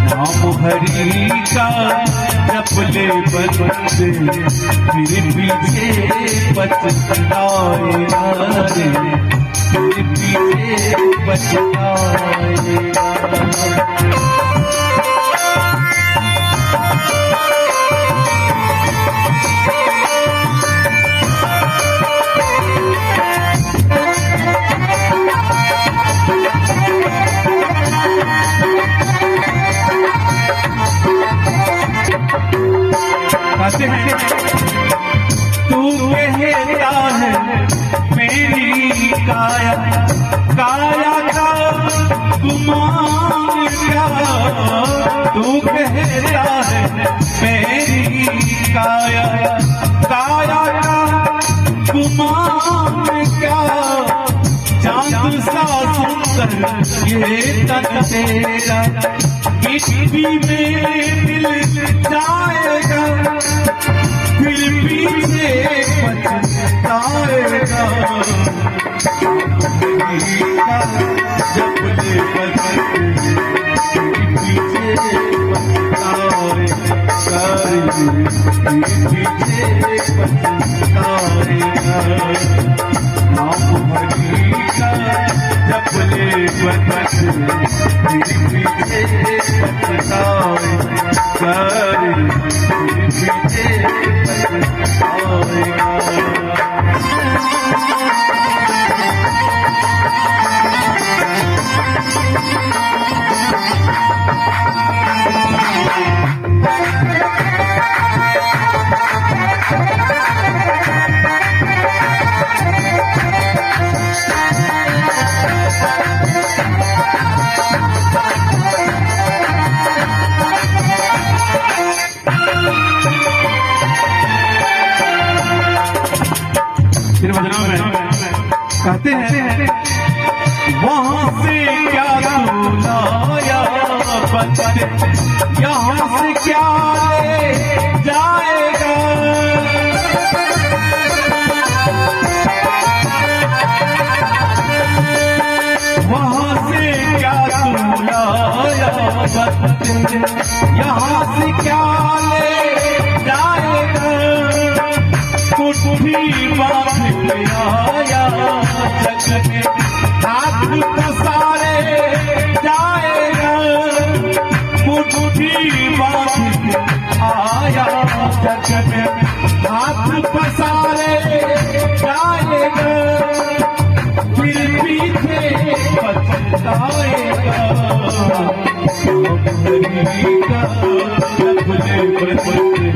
नाम हरि का जप ले बंदे फिर पीछे पछताएगा रे, फिर पीछे पछताएगा। तू कहता है मेरी काया, काया का गुमान क्या, तू कहता है मेरी काया, काया का गुमान क्या, चांद सा सुंदर ये तन तेरा, मिट्टी में मिल जाएगा फिर पीछे पछताएगा। जब ले बंदे पीछे पछताएगा, पीछे पछताएगा। नाम हरि का जब ले बंदे पीछे पछताएगा, पीछे पछताएगा। फिर वचनों में कहते हैं वहां से क्या तू लाया बंदे, यहाँ से क्या ले जाएगा, वहां से क्या तू लाया बंदे, यहाँ से क्या ले जाएगा। मुट्ठी बांध के आया जग में हाथ पसारे जाएगा, मुट्ठी बांध के आया जग में हाथ पसारे जाएगा, फिर पीछे पछताएगा। हरि का जप ले बंदे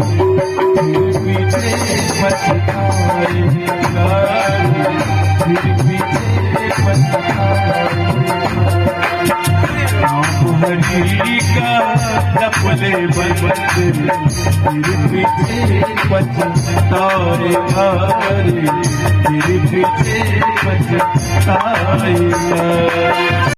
पीछे पछताएगा, फिर पीछे पछताएगा। नाम हरि का जप ले बंदे फिर पीछे पछताएगा, फिर पीछे पछताएगा।